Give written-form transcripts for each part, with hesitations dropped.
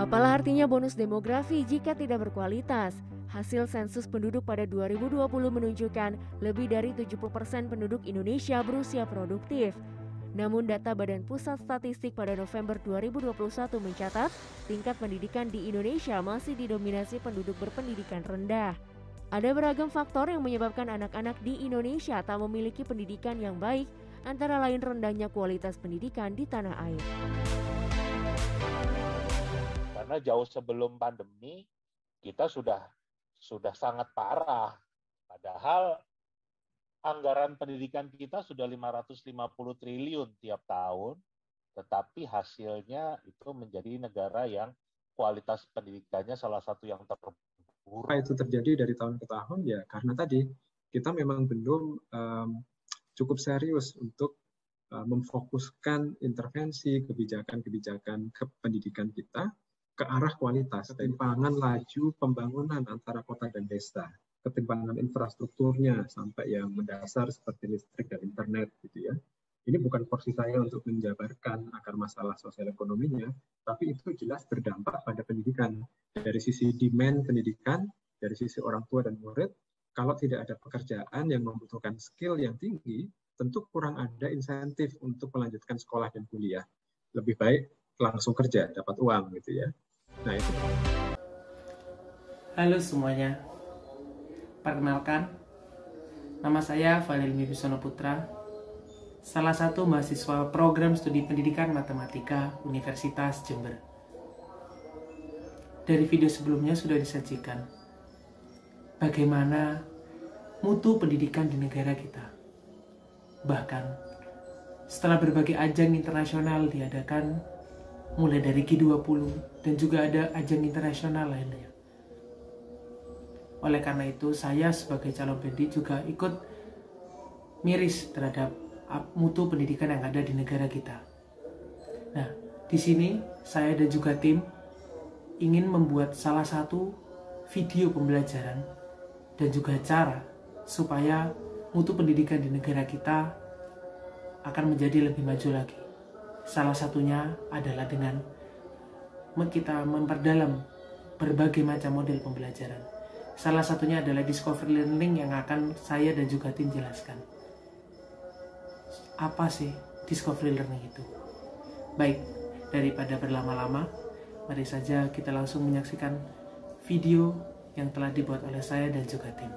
Apalah artinya bonus demografi jika tidak berkualitas? Hasil sensus penduduk pada 2020 menunjukkan lebih dari 70% penduduk Indonesia berusia produktif. Namun data Badan Pusat Statistik pada November 2021 mencatat tingkat pendidikan di Indonesia masih didominasi penduduk berpendidikan rendah. Ada beragam faktor yang menyebabkan anak-anak di Indonesia tak memiliki pendidikan yang baik, antara lain rendahnya kualitas pendidikan di tanah air. Karena jauh sebelum pandemi kita sudah sangat parah. Padahal anggaran pendidikan kita sudah 550 triliun tiap tahun, tetapi hasilnya itu menjadi negara yang kualitas pendidikannya salah satu yang terburuk. Itu terjadi dari tahun ke tahun ya karena tadi kita memang belum cukup serius untuk memfokuskan intervensi kebijakan-kebijakan ke pendidikan kita ke arah kualitas, ketimpangan laju pembangunan antara kota dan desa, ketimpangan infrastrukturnya sampai yang mendasar seperti listrik dan internet gitu ya. Ini bukan porsi saya untuk menjabarkan akar masalah sosial ekonominya, tapi itu jelas berdampak pada pendidikan. Dari sisi demand pendidikan, dari sisi orang tua dan murid, kalau tidak ada pekerjaan yang membutuhkan skill yang tinggi, tentu kurang ada insentif untuk melanjutkan sekolah dan kuliah. Lebih baik langsung kerja, dapat uang gitu ya. Nah itu. Halo semuanya, perkenalkan, nama saya Valil Mibisono Putra, salah satu mahasiswa program studi pendidikan matematika Universitas Jember. Dari video sebelumnya sudah disajikan bagaimana mutu pendidikan di negara kita. Bahkan setelah berbagai ajang internasional diadakan, mulai dari G20 dan juga ada ajang internasional lainnya. Oleh karena itu, saya sebagai calon pendidik juga ikut miris terhadap mutu pendidikan yang ada di negara kita. Nah, di sini saya dan juga tim ingin membuat salah satu video pembelajaran dan juga cara supaya mutu pendidikan di negara kita akan menjadi lebih maju lagi. Salah satunya adalah dengan kita memperdalam berbagai macam model pembelajaran. Salah satunya adalah discovery learning yang akan saya dan juga tim jelaskan. Apa sih discovery learning itu? Baik, daripada berlama-lama, mari saja kita langsung menyaksikan video yang telah dibuat oleh saya dan juga tim.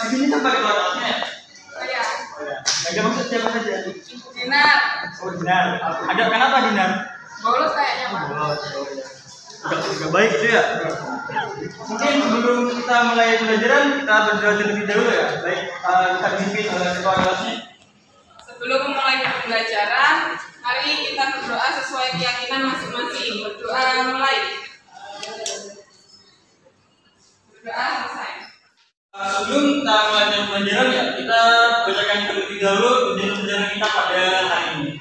Di sini tempat keluarganya ya? Oh ya. Ada maksud siapa saja? Dinar. Oh Dinar. Ada kenapa Dinar? Bolos kayaknya Pak. Bolos. Udah baik itu ya. Mungkin sebelum kita mulai pelajaran kita berdoa terlebih dahulu ya. Baik, kita dipimpin oleh ketua kelasnya. Sebelum memulai pembelajaran, mari kita berdoa sesuai keyakinan masing-masing. Berdoa mulai. Berdoa selesai. Sebelum kita mulai pembelajaran ya, kita bacakan terlebih dahulu pembelajaran kita pada hari ini.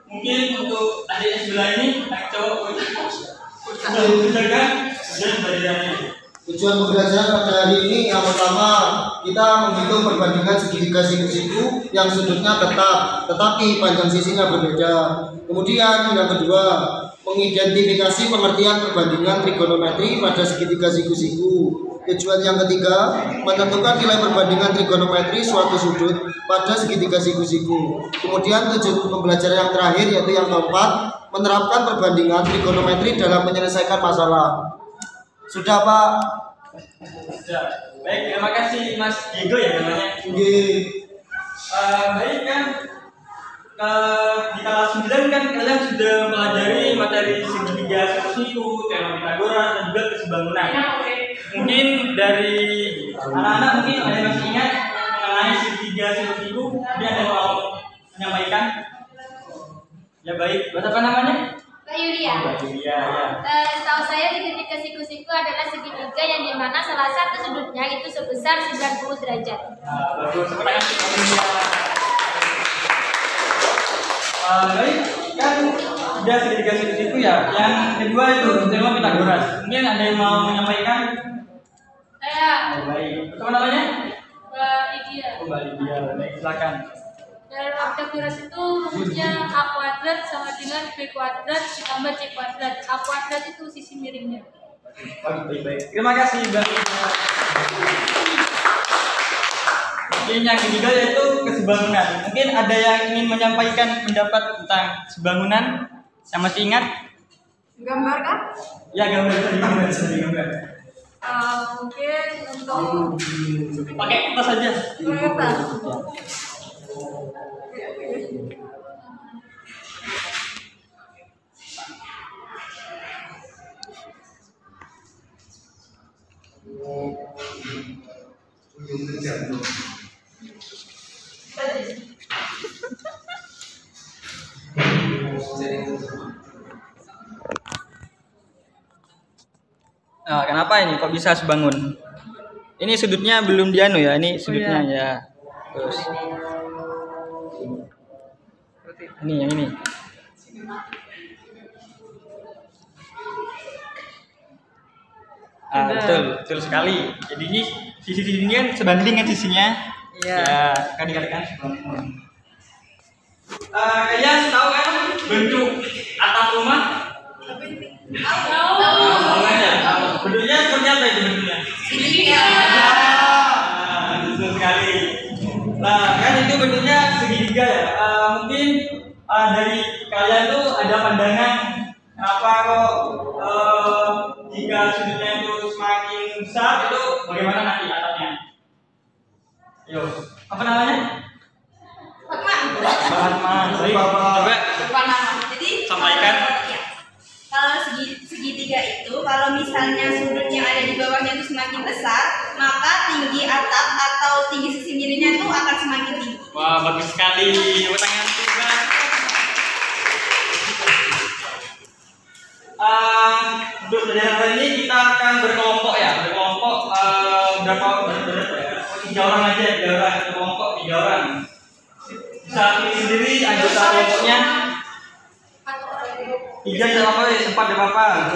Mungkin untuk adik yang sebelah ini, adik cowok, kita bacakan dan pembelajarannya. Tujuan pembelajaran pada hari ini yang pertama kita menghitung perbandingan segitiga siku-siku yang sudutnya tetap, tetapi panjang sisinya berbeda. Kemudian yang kedua, mengidentifikasi pengertian perbandingan trigonometri pada segitiga siku-siku. Tujuan yang ketiga, menentukan nilai perbandingan trigonometri suatu sudut pada segitiga siku-siku. Kemudian tujuan pembelajaran yang terakhir yaitu yang keempat, menerapkan perbandingan trigonometri dalam menyelesaikan masalah. Sudah, Pak? Sudah. Baik, terima kasih Mas Diego ya namanya. Baik kan, di kelas 9 kan kalian sudah mempelajari materi segitiga siku-siku, teorem Pythagoras dan juga kesebangunan. Mungkin dari anak-anak mungkin ada yang masih ingat mengenai segitiga siku-siku, dia ada yang mau menyampaikan? Ya baik, buat apa namanya? Mbak Yulia. Mbak Yulia, ya. Setahu saya segitiga siku-siku adalah segitiga yang dimana salah satu sudutnya itu sebesar 90 derajat. Bagus, pertanyaan Mbak Yulia. Baik, kan sudah segitiga siku-siku ya. Yang kedua itu teorem Pythagoras. Mungkin ada yang mau menyampaikan? Saya. Baik, apa namanya? Mbak Lydia. Mbak Lydia, baik, silakan. Dalam Pythagoras itu rumusnya A kuadrat sama dengan B kuadrat ditambah C kuadrat. A kuadrat itu sisi miringnya. Baik. Terima kasih Mbak. Mungkin yang ketiga yaitu kesebangunan. Mungkin ada yang ingin menyampaikan pendapat tentang sebangunan yang masih ingat? Gambar kan? Ya, gambar. Mungkin untuk pakai kertas saja. kertas. Nah, kenapa ini kok bisa sebangun? Ini sudutnya belum dianu ya, ini sudutnya ya. Terus ini yang ini. Betul sekali. Jadi ini sisi ini kan sebanding kan sisinya. Iya. Ya, kan dikatakan. Kalian tahu kan bentuk atap rumah? Bentuknya seperti apa itu bentuknya? Segitiga. Betul sekali. Nah, kan itu bentuknya segitiga ya. Mungkin dari kalian tuh ada pandangan kenapa kok jika sudutnya itu semakin besar itu bagaimana nanti atapnya? Yo, apa namanya? Fatma. Coba Jadi sampaikan. Kalau segitiga itu, kalau misalnya sudut yang ada di bawahnya itu semakin besar, maka tinggi atap atau tinggi sisi miringnya itu akan semakin tinggi. Wah, bagus sekali. Tepuk tangan juga. Untuk pelajaran ini kita akan berkelompok ya, berapa 3 orang aja, 3 orang kelompok 3 orang. Bisa pilih sendiri anggota kelompoknya. 3 ya apa ya, sempat ya apa?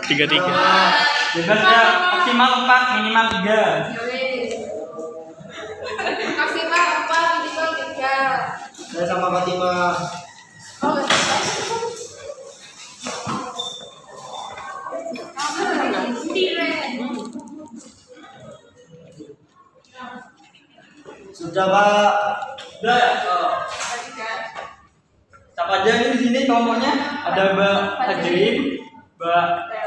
3. Bebas ya, maksimal 4, minimal 3. Maksimal 4, minimal 3. Saya sama Fatimah. Sudah Pak. Sudah ya. Siapa aja ini di sini kelompoknya? Ada Mbak Hajrin, Mbak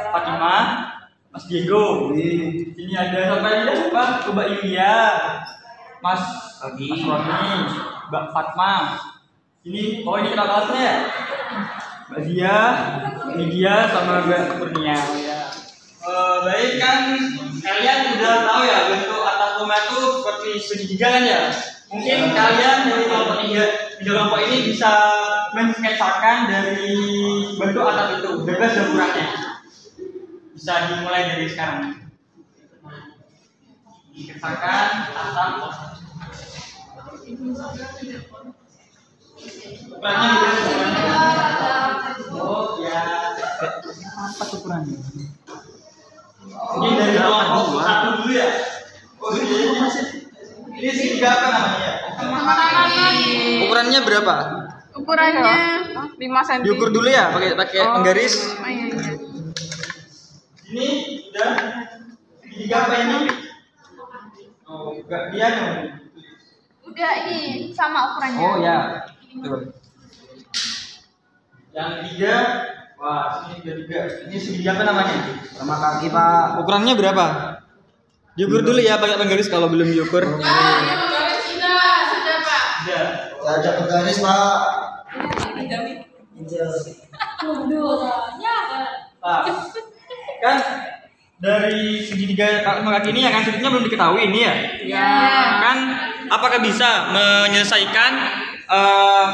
Fatimah, Mas Diego. Ini ada siapa aja? Mbak Yulia, Mas Roni, Mbak Fatma. Ini ini kita kelasnya ya. Mbak Dia, ini dia sama Mbak Kurnia. Ya. Baik kan kalian sudah tahu ya bentuk atap rumah itu seperti segitiga kan ya. Mungkin kalian dari kelompok 3 kelompok ini bisa mensketsakan dari bentuk atap itu bebas dan kurangnya. Bisa dimulai dari sekarang. Sketsakan atap. Ukurannya Oh ya. Apa ukurannya? Ini dari kelompok 1 dulu ya. Ini segitiga apa namanya? Ukurannya berapa? Ukurannya 5 cm. Diukur dulu ya, pakai penggaris. Ini udah segitiga apa ini? Oh, enggak dia dong. Udah ini sama ukurannya. Oh ya. Tuh. Yang ketiga, wah ini udah 3. Ini segitiga apa namanya? Sama kaki Pak. Ukurannya berapa? Diukur dulu ya, pakai penggaris kalau belum diukur. Ya, penggaris sudah Pak. Udah. Ya, ada penggaris Pak. Pak, kan dari segitiga kaki ini ya kan sudutnya belum diketahui ini ya. Ya. Kan apakah bisa menyelesaikan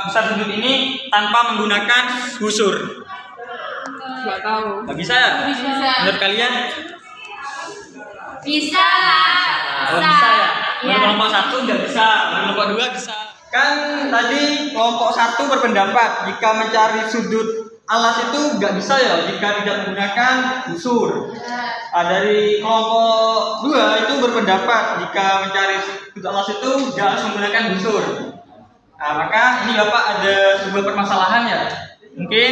besar sudut ini tanpa menggunakan busur? Nggak tahu. Nggak bisa ya? Bisa. Menurut kalian? Bisa. Oh, bisa ya? Menurut kelompok 1 nggak bisa, menurut kelompok 2 bisa. Kan tadi kelompok 1 berpendapat jika mencari sudut alas itu nggak bisa ya jika tidak menggunakan busur. Nah, dari kelompok 2 itu berpendapat jika mencari sudut alas itu tidak harus menggunakan busur. Nah, maka ini Bapak ada sebuah permasalahan ya. Mungkin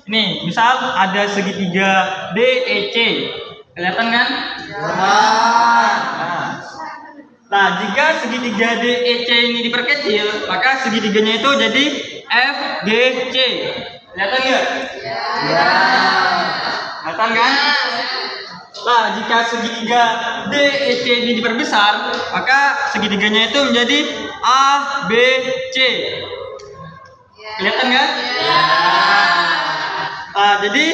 nih, misal ada segitiga DEC. Kelihatan kan? Nah, jika segitiga DEC ini diperkecil, maka segitiganya itu jadi FGC. Kelihatan nggak? Ya. Kelihatan kan? Nah, jika segitiga DEC ini diperbesar, maka segitiganya itu menjadi ABC. Kelihatan kan? Ya. Nah, jadi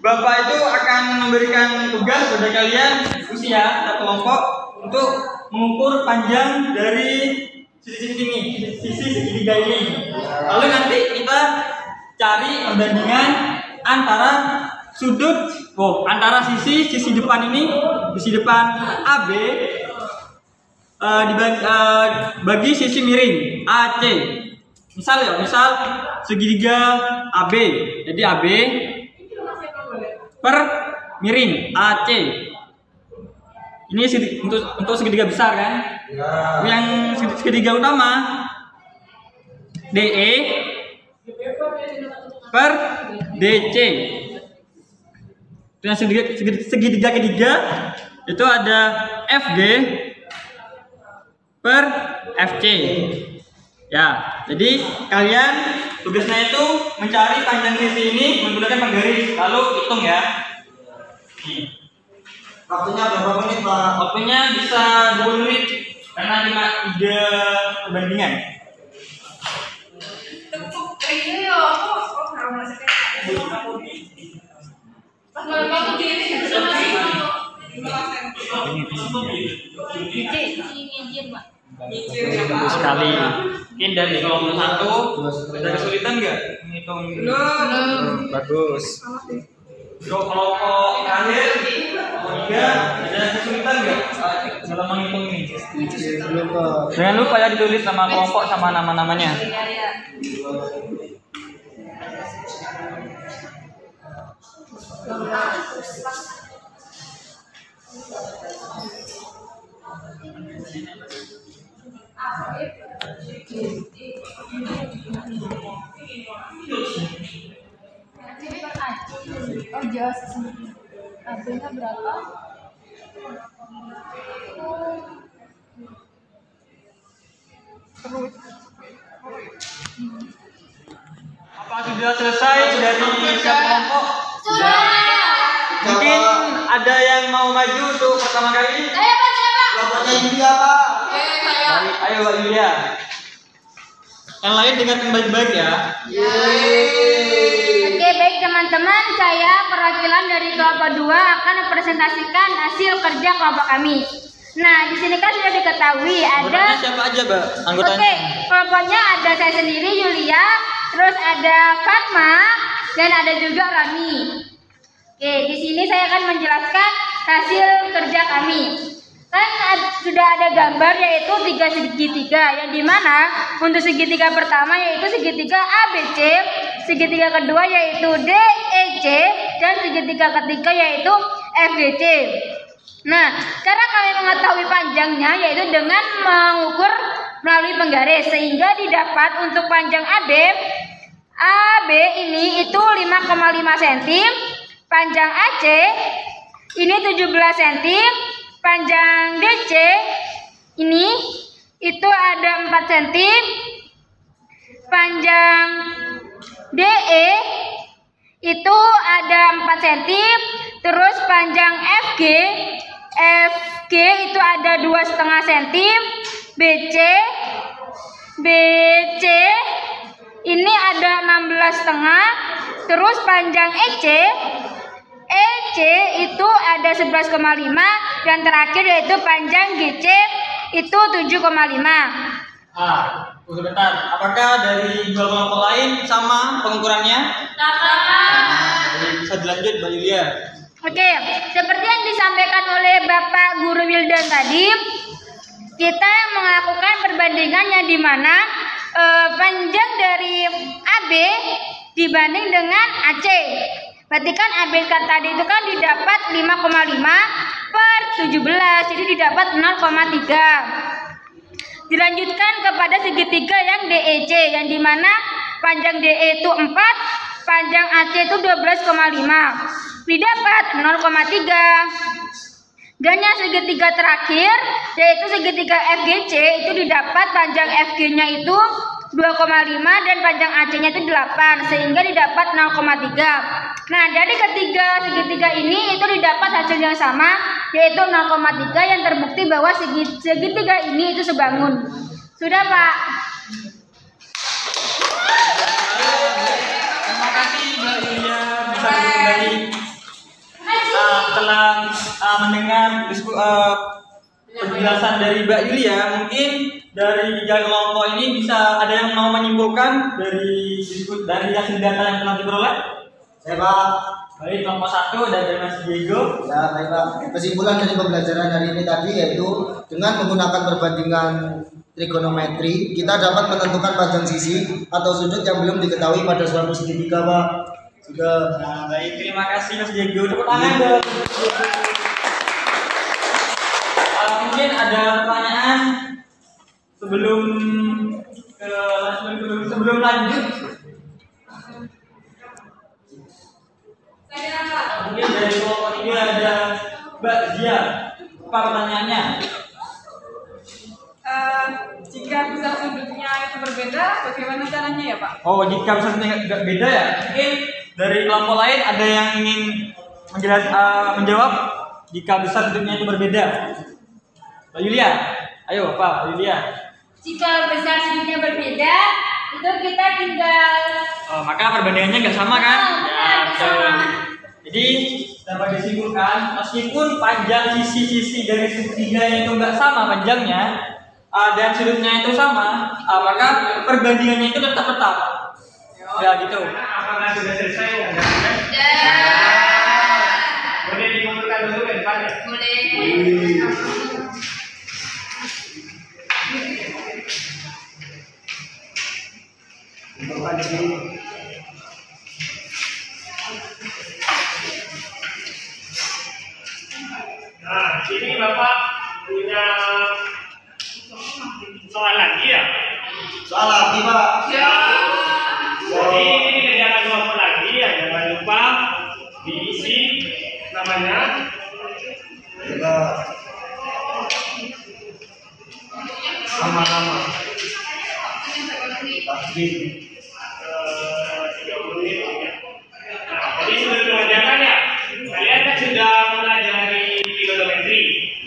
Bapak itu akan memberikan tugas kepada kalian usia satu kelompok untuk mengukur panjang dari sisi ini, sisi segitiga ini. Lalu nanti kita cari perbandingan antara sudut, antara sisi depan ini, sisi depan AB bagi sisi miring AC. Misal segitiga AB, jadi AB per miring AC. Ini untuk segitiga besar kan? Ya. Yang segitiga utama DE per DC. Yang segitiga ketiga itu ada FG per FC. Ya, jadi kalian tugasnya itu mencari panjang sisi ini menggunakan penggaris, lalu hitung ya. Waktunya berapa menit Pak? Waktunya bisa 20 menit karena cuma 3 perbandingan. Sekali. Mungkin dari kelompok 1 ada kesulitan nggak menghitung? Belum. Bagus. Kelompok akhir, kelompok 3 ada kesulitan nggak dalam menghitung ini? Jangan lupa ya ditulis sama kelompok sama nama-namanya. Oh, jelas AB-nya berapa? Apa sudah selesai dari setiap kelompok? Sudah. Mungkin ada yang mau maju untuk pertama kali? Saya Pak. Kelompoknya Yulia Pak. Baik, ayo Mbak Yulia. Yang lain dengarkan baik-baik ya. Oke, baik teman-teman, saya perwakilan dari kelompok 2 akan mempresentasikan hasil kerja kelompok kami. Nah, di sini kan sudah diketahui ada Anggotanya siapa aja, Mbak? Anggotanya. Oke, kelompoknya ada saya sendiri Yulia, terus ada Fatma dan ada juga Rami. Oke, di sini saya akan menjelaskan hasil kerja kami. Kan sudah ada gambar yaitu 3 segitiga, yang dimana untuk segitiga pertama yaitu segitiga ABC, segitiga kedua yaitu DEC, dan segitiga ketiga yaitu FGC. Nah, cara kami mengetahui panjangnya yaitu dengan mengukur melalui penggaris, sehingga didapat untuk panjang AB ini itu 5,5 cm, panjang AC ini 17 cm, panjang DC ini itu ada 4 cm, panjang DE itu ada 4 cm, terus panjang FG itu ada 2,5 cm, BC ini ada 16,5, terus panjang EC itu ada 11,5, dan terakhir yaitu panjang GC itu 7,5. Sebentar, apakah dari dua kelompok lain sama pengukurannya? Sama. Bisa dilanjut, Mbak Yulia. Oke, seperti yang disampaikan oleh Bapak Guru Wildan tadi, kita melakukan perbandingan yang dimana panjang dari AB dibanding dengan AC. Berarti kan AB tadi itu kan didapat 5,5/17, jadi didapat 0,3. Dilanjutkan kepada segitiga yang DEC, yang dimana panjang DE itu 4, panjang AC itu 12,5, didapat 0,3. Dan yang segitiga terakhir yaitu segitiga FGC itu didapat panjang FG-nya itu 2,5 dan panjang AC-nya itu 8, sehingga didapat 0,3. Nah, dari ketiga segitiga ini itu didapat hasil yang sama yaitu 0,3, yang terbukti bahwa segitiga ini itu sebangun. Sudah, Pak? Terima kasih Mbak Yulia bisa kembali. Setelah mendengar penjelasan dari Mbak Yulia, mungkin dari 3 kelompok ini bisa ada yang mau menyimpulkan dari hasil data yang telah diperoleh? Ya, Pak. Baik, kelompok 1 dan dari Mas Diego. Ya, baik, Pak. Kesimpulan dari pembelajaran hari ini tadi yaitu dengan menggunakan perbandingan trigonometri, kita dapat menentukan panjang sisi atau sudut yang belum diketahui pada suatu segitiga, Pak. Sudah. Nah, baik, terima kasih Mas Diego. Tepuk tangan dong. Mungkin ada pertanyaan sebelum lanjut. Mungkin dari kelompok 3 ada Mbak Zia. Apa pertanyaannya? Jika besar sudutnya itu berbeda, bagaimana caranya ya, Pak? Oh, jika besar sudutnya nggak beda ya? Mungkin dari kelompok lain ada yang ingin menjawab jika besar sudutnya itu berbeda. Mbak Yulia, ayo Pak Yulia. Jika besar sudutnya berbeda, itu kita tinggal maka perbandingannya nggak sama kan? Sama. Jadi dapat disimpulkan meskipun panjang sisi-sisi dari segitiganya itu nggak sama panjangnya dan sudutnya itu sama, maka perbandingannya itu tetap. Ya gitu. Apakah sudah selesai? Ya. Boleh dikumpulkan dulu kan, Pak? Boleh. Nah, ini Bapak punya soal lagi ya? Soal lagi, Pak. Ya. Jadi ini jangan kelompok lagi ya, jangan lupa diisi namanya. Sama-sama. 30 menit ya. Nah, jadi sudah mengajarkan ya. Kalian kan sudah mempelajari trigonometri.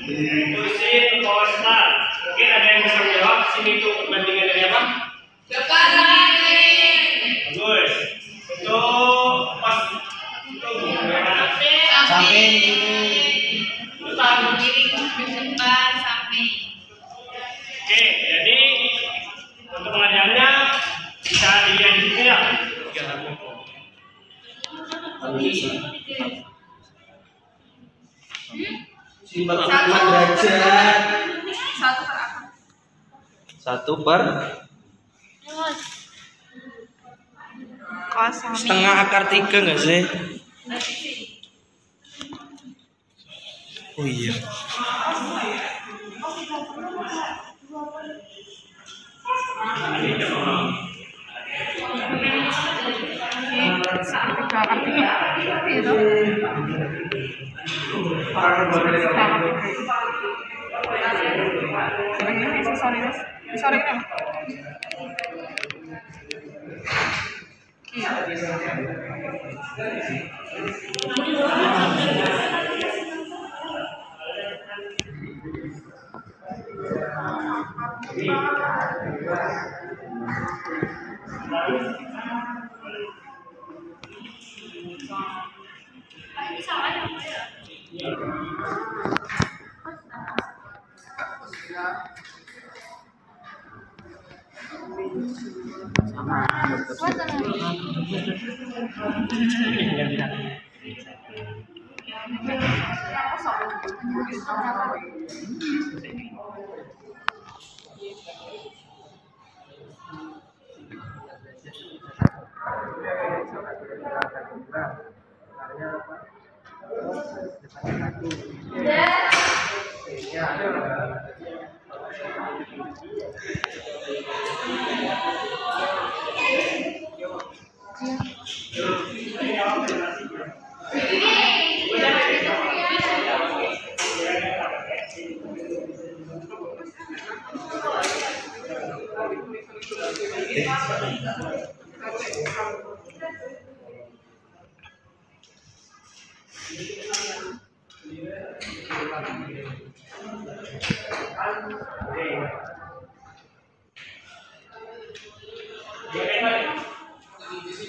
Itu sin, cos, tan. Mungkin ada yang bisa menjawab sin itu perbandingan dari apa? Depan samping. Bagus. Untuk pas itu bagaimana? Samping Itu tan. Depan samping. Oke, jadi untuk pengajarannya bisa dilihat di sini ya. Simpan 4 derajat. 1 per apa? Setengah akar 3 nggak sih? Oh iya.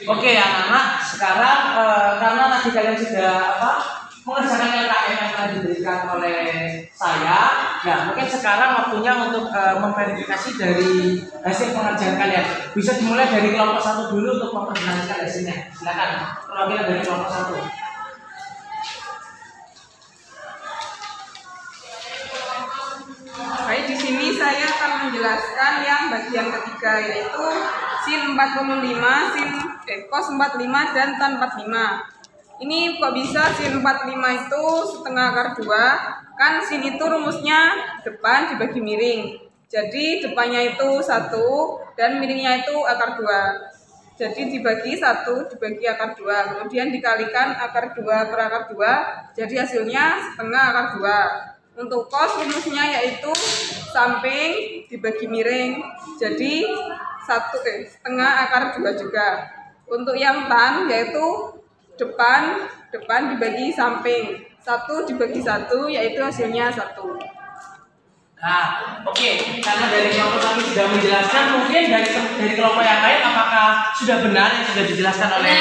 Oke anak-anak, sekarang karena tadi kalian sudah mengerjakan LKM yang telah diberikan oleh saya, nah mungkin sekarang waktunya untuk memverifikasi dari hasil pengerjaan kalian. Bisa dimulai dari kelompok 1 dulu untuk mempresentasikan hasilnya. Silakan, perwakilan dari kelompok 1. Baik, di sini saya akan menjelaskan yang bagian ketiga, yaitu sin 45, cos 45 dan tan 45. Ini kok bisa sin 45 itu setengah akar 2? Kan sin itu rumusnya depan dibagi miring. Jadi depannya itu 1 dan miringnya itu akar 2. Jadi dibagi 1 dibagi akar 2. Kemudian dikalikan akar 2 per akar 2. Jadi hasilnya setengah akar 2. Untuk cos rumusnya yaitu samping dibagi miring. Jadi setengah akar 2 juga. Untuk yang tan yaitu depan dibagi samping. 1 dibagi 1 yaitu hasilnya 1. Nah, oke. Karena dari kelompok kami sudah menjelaskan, mungkin dari kelompok yang lain apakah sudah benar yang sudah dijelaskan oleh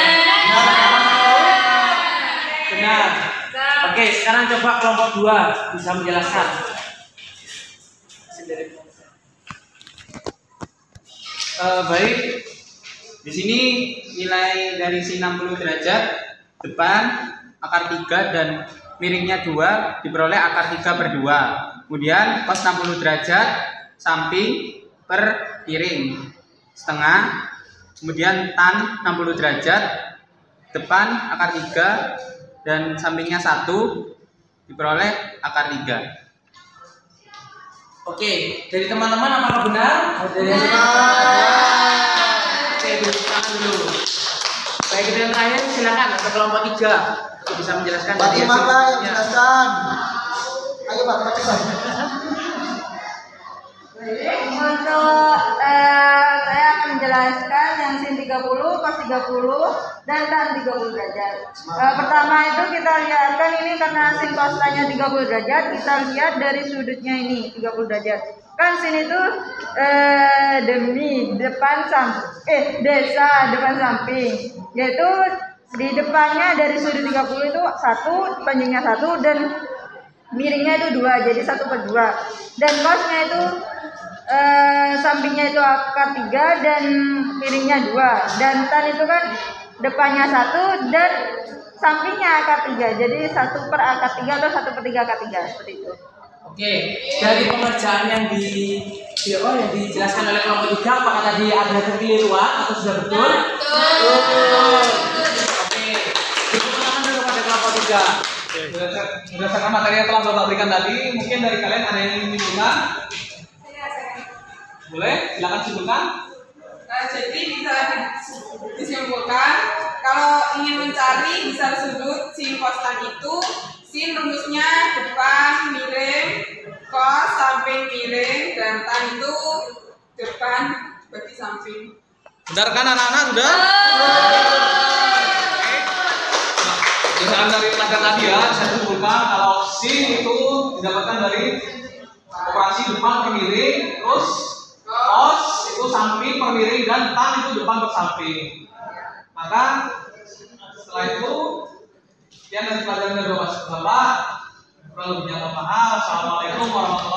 benar. Oke, sekarang coba kelompok 2 bisa menjelaskan. Baik, di sini nilai dari sin 60 derajat depan akar 3 dan miringnya 2 diperoleh akar 3 per 2. Kemudian cos 60 derajat samping per miring setengah. Kemudian tan 60 derajat depan akar 3 dan sampingnya 1 diperoleh akar 3. Oke, dari teman-teman apakah benar? Dari Oke, duduk tangan dulu. Baik, yang terakhir silakan ke kelompok 3 untuk bisa menjelaskan. Bagaimana yang menjelaskan? Ayo Pak, cepat. Untuk saya akan menjelaskan yang sin 30, cos 30 dan tan 30 derajat. Pertama itu kita lihat kan ini karena sin cosnya 30 derajat, kita lihat dari sudutnya ini 30 derajat. Kan sin itu desa depan samping. Yaitu di depannya dari sudut 30 itu 1, panjangnya 1 dan miringnya itu 2, jadi 1 per 2. Dan cosnya itu sampingnya itu akar 3 dan miringnya 2. Dan tan itu kan depannya 1 dan sampingnya akar 3. Jadi 1 per akar 3 atau 1 per 3 akar 3 seperti itu. Oke, dari pengerjaan yang dijelaskan oleh kelompok 3, apakah tadi ada kekeliruan atau sudah betul? Betul. Oke, teman-teman dulu pada kelompok 3. Berdasarkan materi yang telah Bapak berikan tadi, mungkin dari kalian ada yang ingin menyimpulkan? Boleh, silakan simpulkan. Jadi bisa disimpulkan kalau ingin mencari besar sudut sin kostan itu, sin rumusnya depan miring, kos samping miring, dan tan itu depan bagi samping. Benar kan anak-anak sudah? Berdasarkan dari pelajaran tadi ya, saya simpulkan kalau sin itu didapatkan dari operasi depan per miring, terus kos itu samping per miring, dan tan itu depan per samping. Maka setelah itu sekian dari pelajaran dari Bapak. Kurang lebihnya mohon maaf. Assalamualaikum warahmatullahi wabarakatuh.